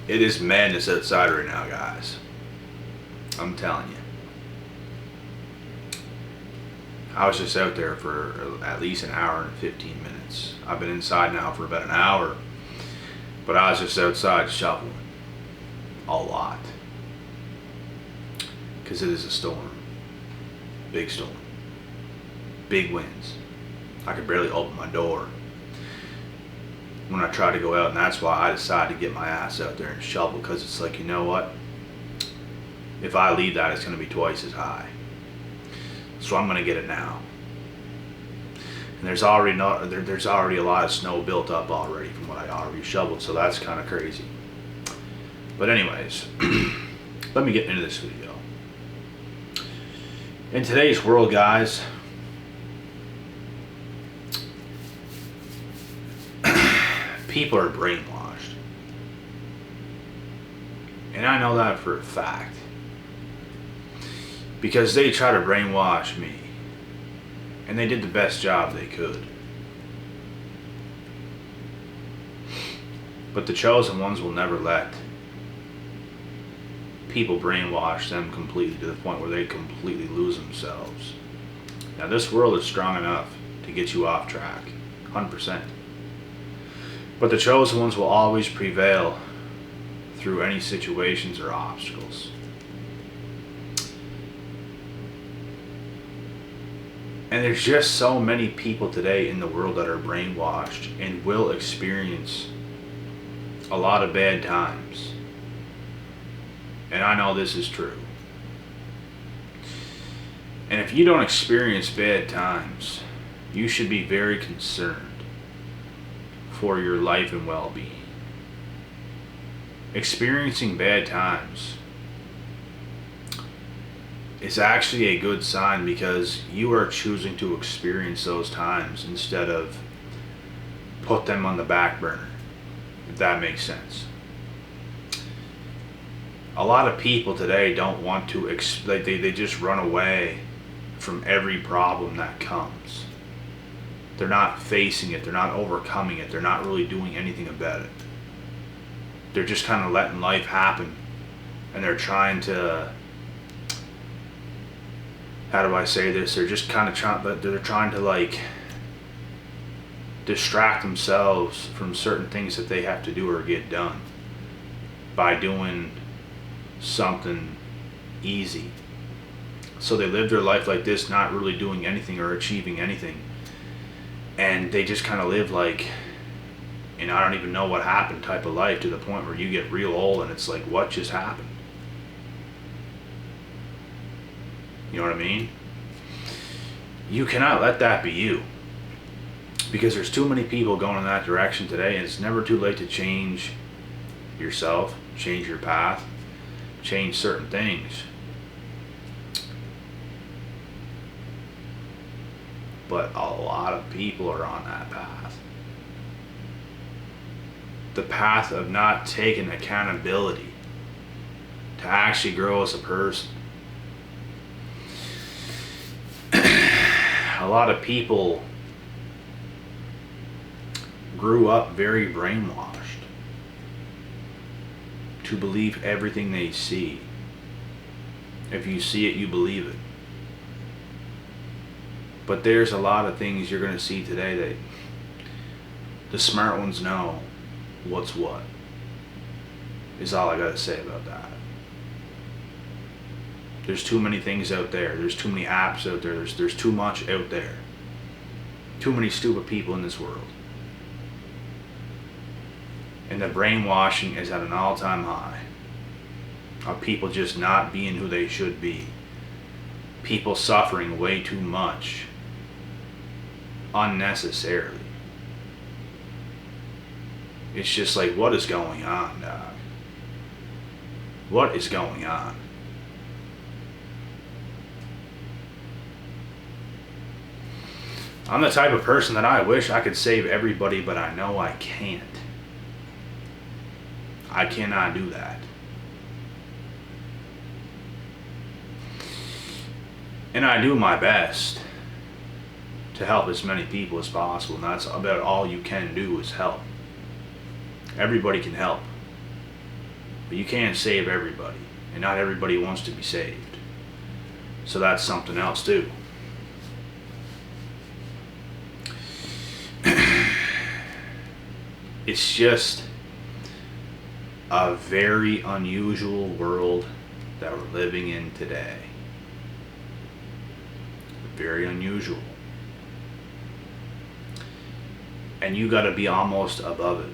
It is madness outside right now, guys. I'm telling you. I was just out there for at least an hour and 15 minutes. I've been inside now for about an hour, but I was just outside shoveling a lot. Because it is a storm. Big storm. Big winds. I could barely open my door when I tried to go out, and that's why I decided to get my ass out there and shovel, because it's like, you know what? If I leave that, it's going to be twice as high. So I'm going to get it now. And there's already a lot of snow built up already from what I already shoveled, so that's kind of crazy. But anyways, let me get into this video. In today's world, guys, people are brainwashed. And I know that for a fact. Because they try to brainwash me. And they did the best job they could. But the chosen ones will never let people brainwash them completely to the point where they completely lose themselves. Now this world is strong enough to get you off track, 100%. But the chosen ones will always prevail through any situations or obstacles. And there's just so many people today in the world that are brainwashed and will experience a lot of bad times. And I know this is true. And if you don't experience bad times, you should be very concerned for your life and well-being. Experiencing bad times is actually a good sign, because you are choosing to experience those times instead of put them on the back burner, if that makes sense. A lot of people today don't want to, they just run away from every problem that comes. They're not facing it, they're not overcoming it, they're not really doing anything about it. They're just kind of letting life happen, and they're trying to, how do I say this? They're just kind of trying to like distract themselves from certain things that they have to do or get done by doing something easy. So they live their life like this, not really doing anything or achieving anything. And they just kind of live like, and I don't even know what happened type of life, to the point where you get real old and it's like, what just happened? You know what I mean? You cannot let that be you. Because there's too many people going in that direction today, and it's never too late to change yourself, change your path, change certain things. But a lot of people are on that path. The path of not taking accountability to actually grow as a person. A lot of people grew up very brainwashed to believe everything they see. If you see it, you believe it. But there's a lot of things you're going to see today that the smart ones know what's what, is all I got to say about that. There's too many things out there. There's too many apps out there. There's too much out there. Too many stupid people in this world. And the brainwashing is at an all-time high of people just not being who they should be. People suffering way too much unnecessarily. It's just like, what is going on, dog? What is going on? I'm the type of person that I wish I could save everybody, but I know I can't. I cannot do that. And I do my best to help as many people as possible, and that's about all you can do, is help. Everybody can help. But you can't save everybody, and not everybody wants to be saved. So that's something else too. It's just a very unusual world that we're living in today. Very unusual. And you gotta be almost above it.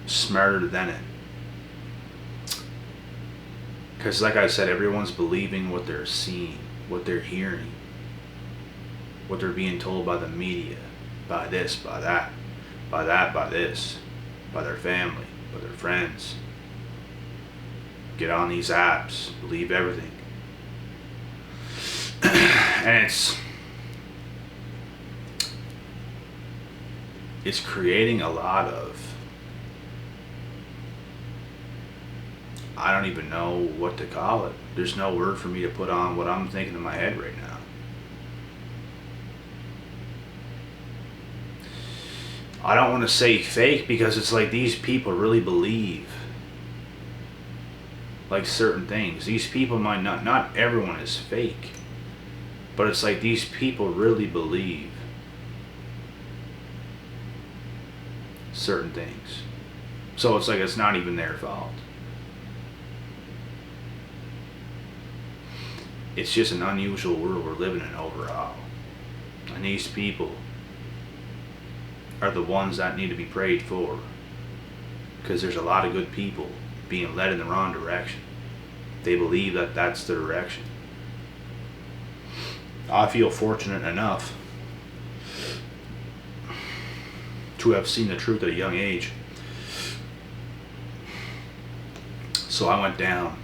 Smarter than it. Because like I said, everyone's believing what they're seeing, what they're hearing, what they're being told by the media, by this, by that, by that, by this, by their family, by their friends. Get on these apps, believe everything. And it's creating a lot of, I don't even know what to call it. There's no word for me to put on what I'm thinking in my head right now. I don't want to say fake, because it's like these people really believe like certain things. These people might not everyone is fake, but it's like these people really believe certain things. So it's like it's not even their fault. It's just an unusual world we're living in overall. And these people are the ones that need to be prayed for. Because there's a lot of good people being led in the wrong direction. They believe that that's the direction. I feel fortunate enough to have seen the truth at a young age. So I went down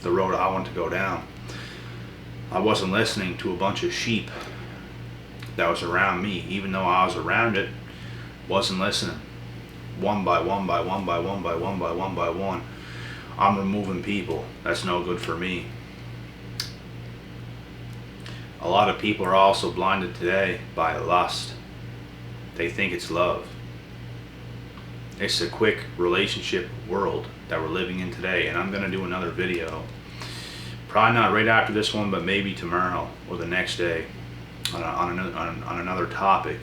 the road I wanted to go down. I wasn't listening to a bunch of sheep that was around me, even though I was around it. Wasn't listening. One by one by one by one by one by one by one, I'm removing people. That's no good for me. A lot of people are also blinded today by lust. They think it's love. It's a quick relationship world that we're living in today, and I'm going to do another video, probably not right after this one, but maybe tomorrow or the next day, on another topic,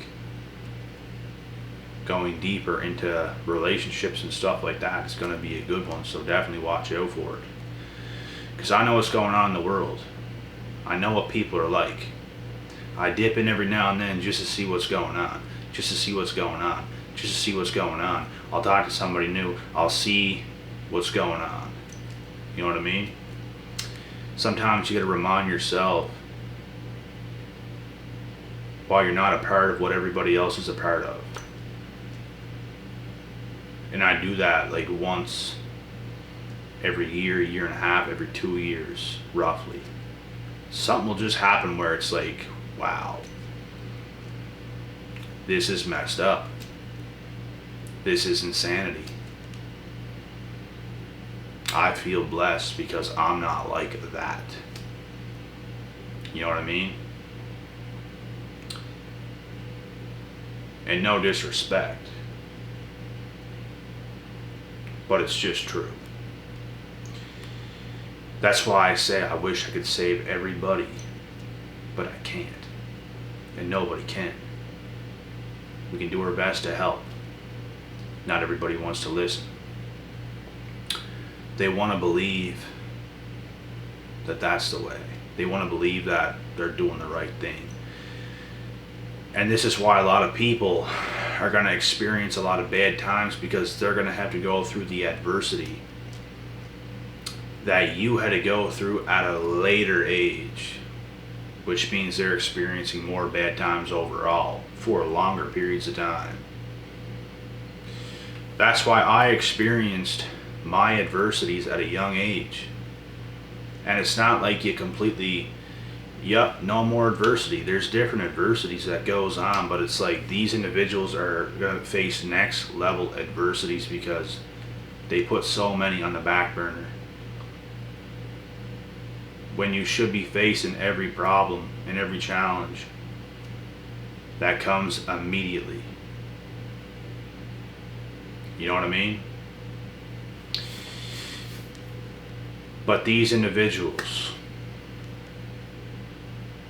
going deeper into relationships and stuff like that. It's going to be a good one, so definitely watch out for it, because I know what's going on in the world. I know what people are like. I dip in every now and then just to see what's going on, just to see what's going on, just to see what's going on. I'll talk to somebody new, I'll see what's going on. You know what I mean? Sometimes you got to remind yourself why you're not a part of what everybody else is a part of. And I do that like once every year, year and a half, every 2 years, roughly. Something will just happen where it's like, wow, this is messed up. This is insanity. I feel blessed because I'm not like that. You know what I mean? And no disrespect, but it's just true. That's why I say I wish I could save everybody, but I can't. And nobody can. We can do our best to help. Not everybody wants to listen. They want to believe that that's the way. They want to believe that they're doing the right thing. And this is why a lot of people are going to experience a lot of bad times, because they're going to have to go through the adversity that you had to go through at a later age, which means they're experiencing more bad times overall for longer periods of time. That's why I experienced my adversities at a young age. And it's not like you completely, yep, no more adversity. There's different adversities that goes on, but it's like these individuals are going to face next level adversities because they put so many on the back burner, when you should be facing every problem and every challenge that comes immediately. You know what I mean? But these individuals,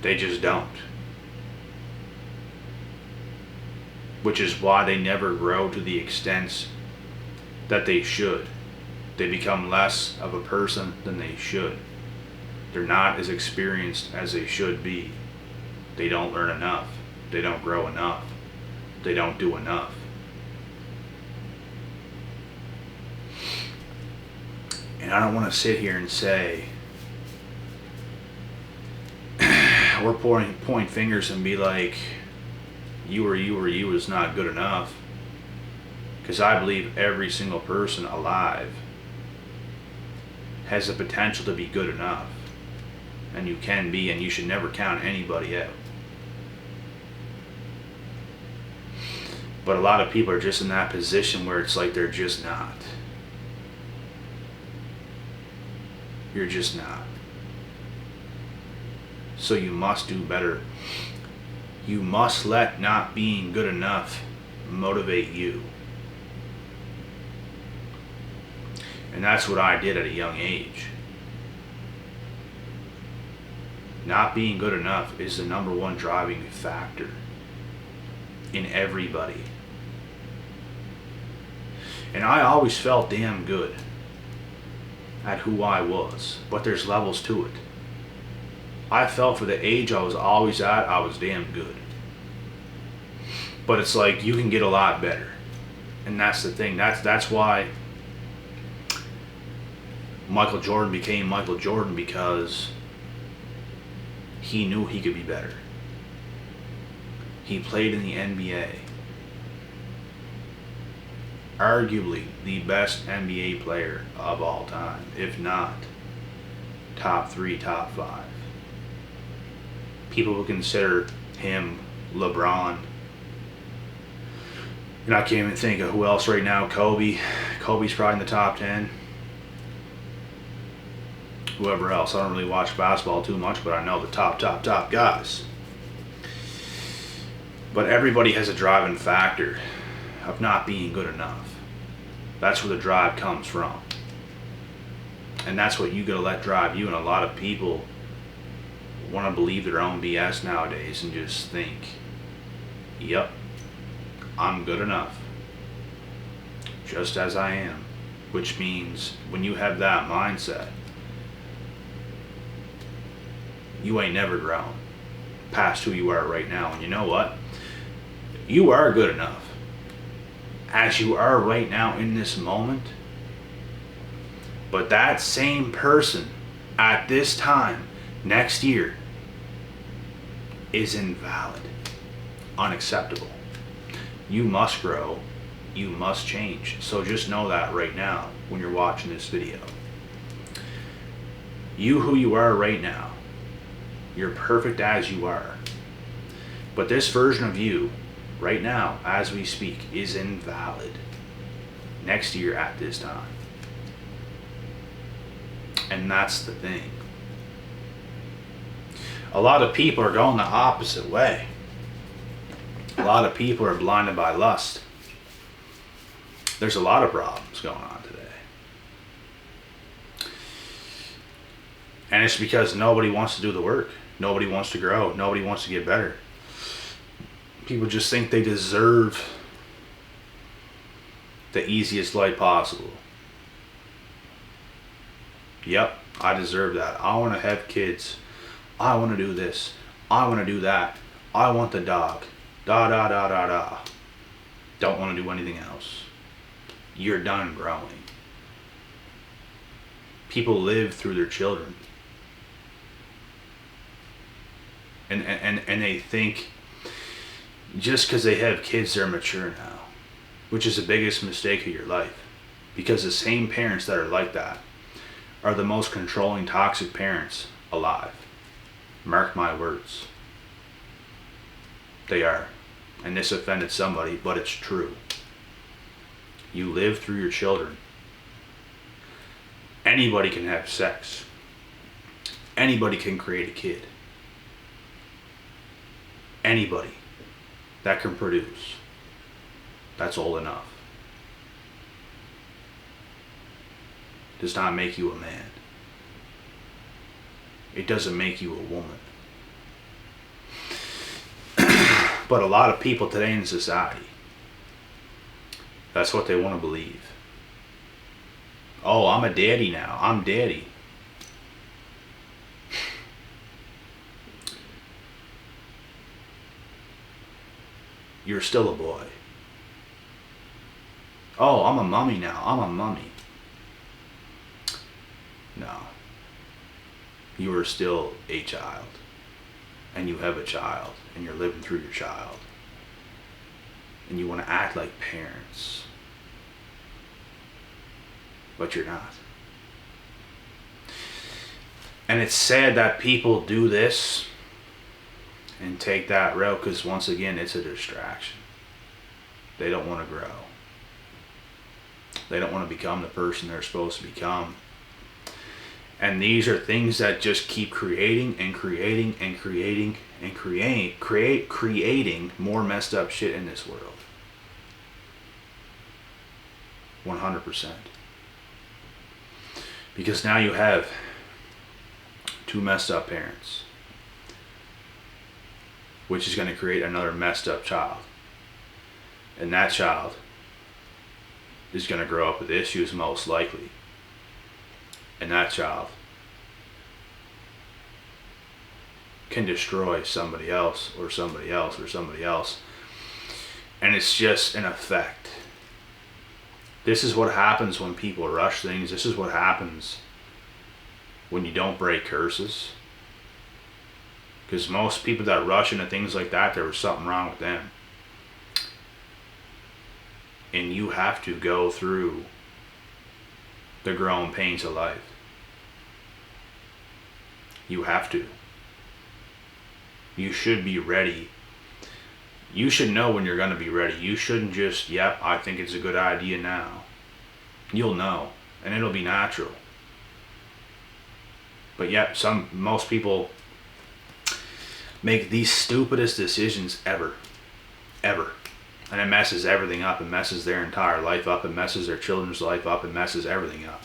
they just don't. Which is why they never grow to the extent that they should. They become less of a person than they should. They're not as experienced as they should be. They don't learn enough. They don't grow enough. They don't do enough. And I don't want to sit here and say, or point fingers and be like, you is not good enough. Because I believe every single person alive has the potential to be good enough. And you can be, and you should never count anybody out. But a lot of people are just in that position where it's like they're just not. You're just not. So you must do better. You must let not being good enough motivate you. And that's what I did at a young age. Not being good enough is the number one driving factor in everybody. And I always felt damn good at who I was, but there's levels to it. I felt for the age I was always at, I was damn good. But it's like, you can get a lot better. And that's the thing. That's why Michael Jordan became Michael Jordan, because he knew he could be better. He played in the NBA. Arguably the best NBA player of all time, if not top 3, top 5. People would consider him LeBron. And I can't even think of who else right now. Kobe. Kobe's probably in the top 10. Whoever else. I don't really watch basketball too much, but I know the top guys. But everybody has a driving factor of not being good enough. That's where the drive comes from. And that's what you gotta let drive you. And a lot of people want to believe their own BS nowadays and just think, yep, I'm good enough. Just as I am. Which means when you have that mindset, you ain't never grown past who you are right now. And you know what? You are good enough. As you are right now in this moment. But that same person at this time next year is invalid. Unacceptable. You must grow. You must change. So just know that right now when you're watching this video. You who you are right now. You're perfect as you are. But this version of you right now, as we speak, is invalid next year at this time. And that's the thing. A lot of people are going the opposite way. A lot of people are blinded by lust. There's a lot of problems going on today. And it's because nobody wants to do the work. Nobody wants to grow. Nobody wants to get better. People just think they deserve the easiest life possible. Yep, I deserve that. I want to have kids. I want to do this. I want to do that. I want the dog. Da da da da da. Don't want to do anything else. You're done growing. People live through their children. And they think just because they have kids they're mature now, which is the biggest mistake of your life, because the same parents that are like that are the most controlling, toxic parents alive. Mark my words. They are. And this offended somebody, but it's true. You live through your children. Anybody can have sex. Anybody can create a kid. Anybody that can produce. That's old enough. Does not make you a man. It doesn't make you a woman. But a lot of people today in society, that's what they want to believe. Oh, I'm a daddy now. I'm daddy. You're still a boy. Oh, I'm a mummy now. I'm a mummy. No. You are still a child. And you have a child. And you're living through your child. And you want to act like parents. But you're not. And it's sad that people do this and take that route, because once again, it's a distraction. They don't want to grow. They don't want to become the person they're supposed to become. And these are things that just keep creating and creating and creating and creating more messed up shit in this world. 100%. Because now you have two messed up parents, which is going to create another messed up child. And that child is going to grow up with issues most likely. And that child can destroy somebody else or somebody else or somebody else. And it's just an effect. This is what happens when people rush things. This is what happens when you don't break curses. Because most people that rush into things like that, there was something wrong with them. And you have to go through the growing pains of life. You have to. You should be ready. You should know when you're going to be ready. You shouldn't just, yep, I think it's a good idea now. You'll know, and it'll be natural. But yet, most people make the stupidest decisions ever. And it messes everything up. It messes their entire life up. It messes their children's life up. It messes everything up.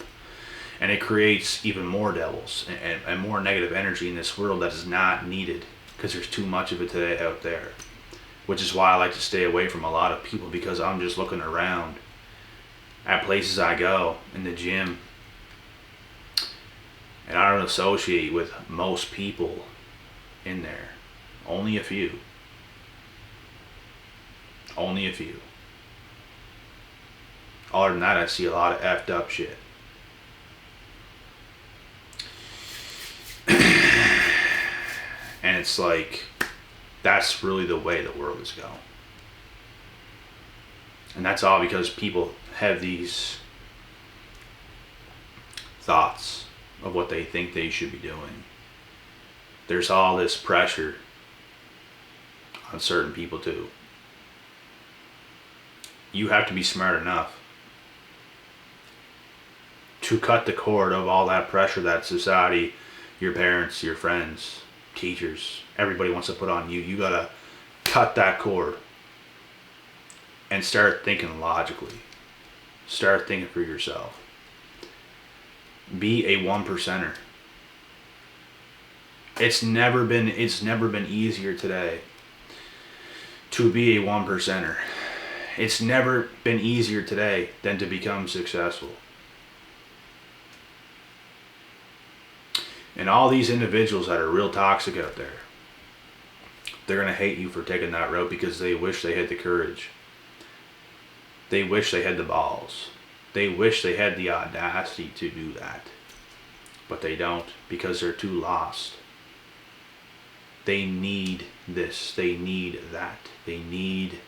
And it creates even more devils and more negative energy in this world that is not needed, because there's too much of it today out there. Which is why I like to stay away from a lot of people, because I'm just looking around at places I go, in the gym, and I don't associate with most people in there. Only a few. Only a few. Other than that, I see a lot of effed up shit. And it's like, that's really the way the world is going. And that's all because people have these thoughts of what they think they should be doing. There's all this pressure on certain people too. You have to be smart enough to cut the cord of all that pressure that society, your parents, your friends, teachers, everybody wants to put on you. You gotta cut that cord and start thinking logically. Start thinking for yourself. Be a 1%er. It's never been easier today to be a 1%er. It's never been easier today than to become successful. And all these individuals that are real toxic out there, they're going to hate you for taking that route, because they wish they had the courage. They wish they had the balls. They wish they had the audacity to do that. But they don't, because they're too lost. They need this. They need that. They need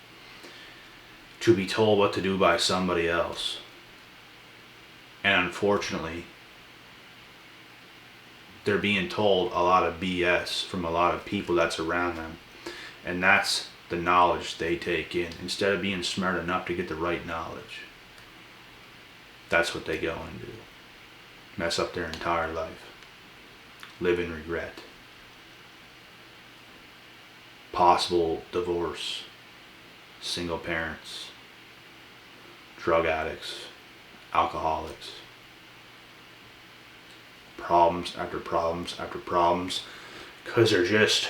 to be told what to do by somebody else. And unfortunately, they're being told a lot of BS from a lot of people that's around them. And that's the knowledge they take in, instead of being smart enough to get the right knowledge. That's what they go and do. Mess up their entire life. Live in regret. Possible divorce. Single parents. Drug addicts. Alcoholics. problems after problems after problems, because they're just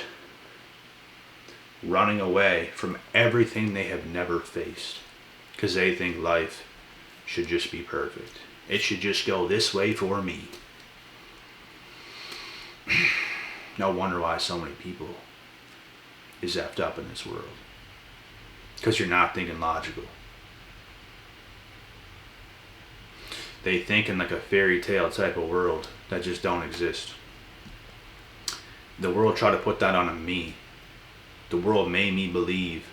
running away from everything they have never faced, because they think life should just be perfect. It should just go this way for me. No wonder why so many people is effed up in this world, because you're not thinking logical. They think in like a fairy tale type of world that just don't exist. The world tried to put that on me. The world made me believe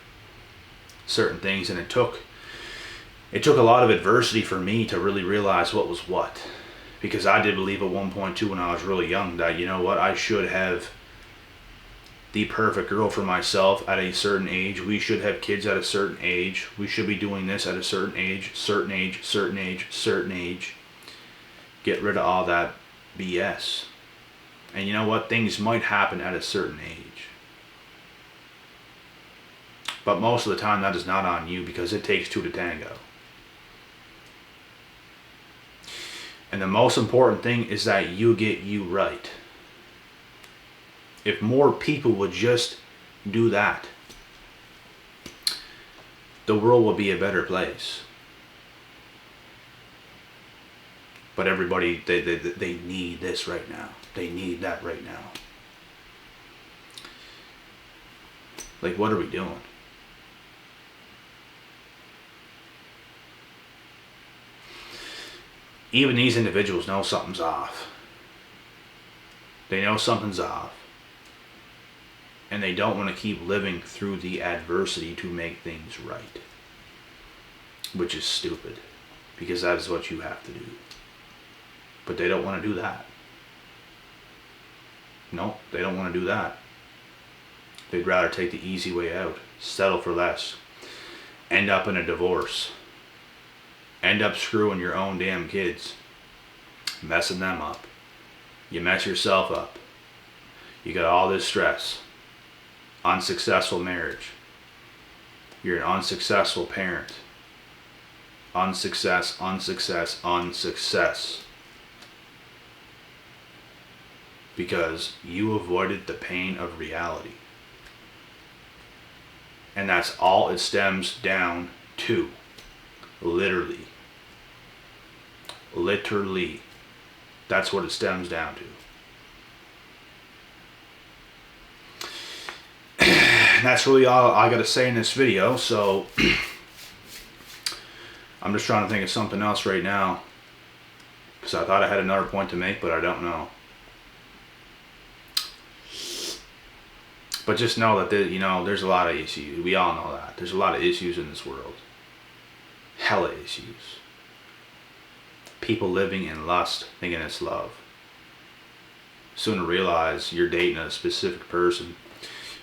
certain things, and it took a lot of adversity for me to really realize what was what. Because I did believe at one point too, when I was really young, that, you know what, I should have the perfect girl for myself at a certain age. We should have kids at a certain age. We should be doing this at a certain age, certain age, certain age, certain age. Get rid of all that BS. And you know what? Things might happen at a certain age. But most of the time that is not on you, because it takes two to tango. And the most important thing is that you get you right. If more people would just do that, the world will be a better place. But everybody, they need this right now. They need that right now. Like, what are we doing? Even these individuals know something's off. They know something's off. And they don't want to keep living through the adversity to make things right. Which is stupid, because that is what you have to do. But they don't want to do that. No, they don't want to do that. They'd rather take the easy way out, settle for less, end up in a divorce, end up screwing your own damn kids, messing them up. You mess yourself up. You got all this stress. Unsuccessful marriage. You're an unsuccessful parent. Unsuccess, unsuccess, unsuccess. Because you avoided the pain of reality. And that's all it stems down to. Literally. Literally. That's what it stems down to. And that's really all I got to say in this video. So I'm just trying to think of something else right now, because I thought I had another point to make, but I don't know. But just know that there's a lot of issues. We all know that. There's a lot of issues in this world. Hella issues. People living in lust, thinking it's love. Soon to realize you're dating a specific person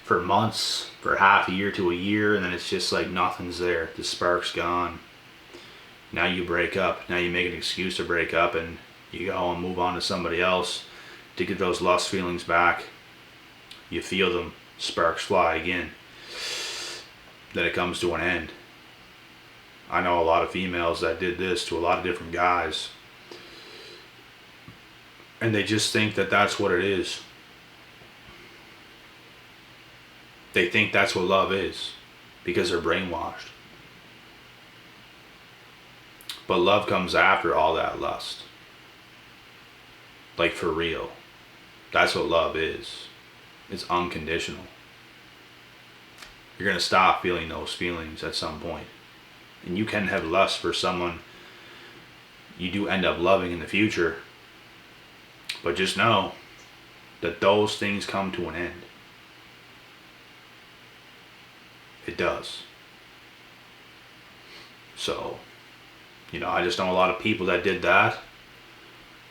for months, for half a year to a year, and then it's just like nothing's there. The spark's gone. Now you break up. Now you make an excuse to break up, and you go and move on to somebody else to get those lust feelings back. You feel them. Sparks fly again. Then it comes to an end. I know a lot of females that did this to a lot of different guys, and they just think that that's what it is. They think that's what love is, because they're brainwashed. But love comes after all that lust. Like, for real. That's what love is. It's unconditional. You're going to stop feeling those feelings at some point. And you can have lust for someone you do end up loving in the future. But just know that those things come to an end. It does. So, I just know a lot of people that did that.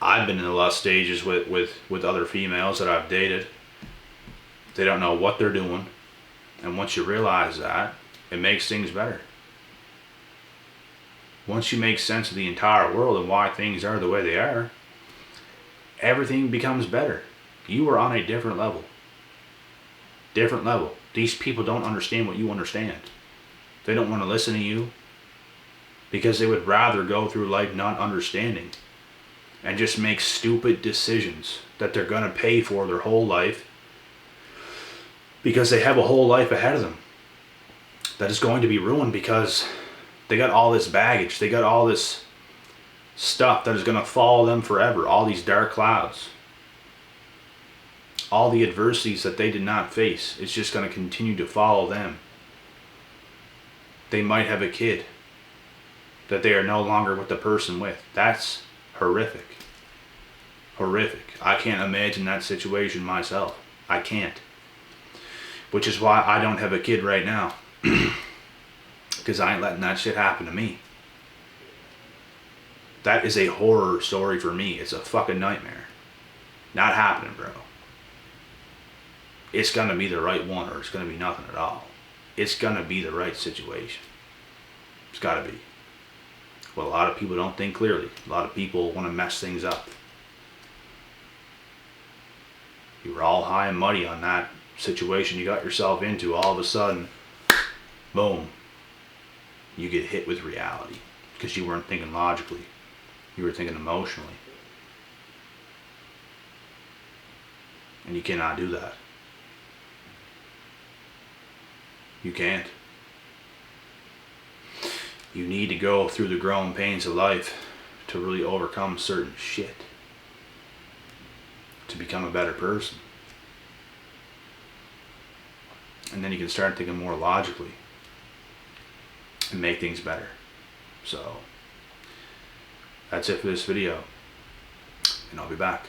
I've been in the lust stages with other females that I've dated. They don't know what they're doing. And once you realize that, it makes things better. Once you make sense of the entire world and why things are the way they are, everything becomes better. You are on a different level. Different level. These people don't understand what you understand. They don't want to listen to you, because they would rather go through life not understanding and just make stupid decisions that they're going to pay for their whole life, because they have a whole life ahead of them that is going to be ruined because they got all this baggage. They got all this stuff that is going to follow them forever. All these dark clouds. All the adversities that they did not face. It's just going to continue to follow them. They might have a kid that they are no longer with the person with. That's horrific. Horrific. I can't imagine that situation myself. I can't. Which is why I don't have a kid right now. Because I ain't letting that shit happen to me. That is a horror story for me. It's a fucking nightmare. Not happening, bro. It's gonna be the right one, or it's gonna be nothing at all. It's gonna be the right situation. It's gotta be. Well, a lot of people don't think clearly. A lot of people want to mess things up. You were all high and muddy on that situation you got yourself into. All of a sudden, boom, you get hit with reality because you weren't thinking logically. You were thinking emotionally. And you cannot do that. You can't. You need to go through the growing pains of life to really overcome certain shit. To become a better person. And then you can start thinking more logically. And make things better. So, that's it for this video. And I'll be back.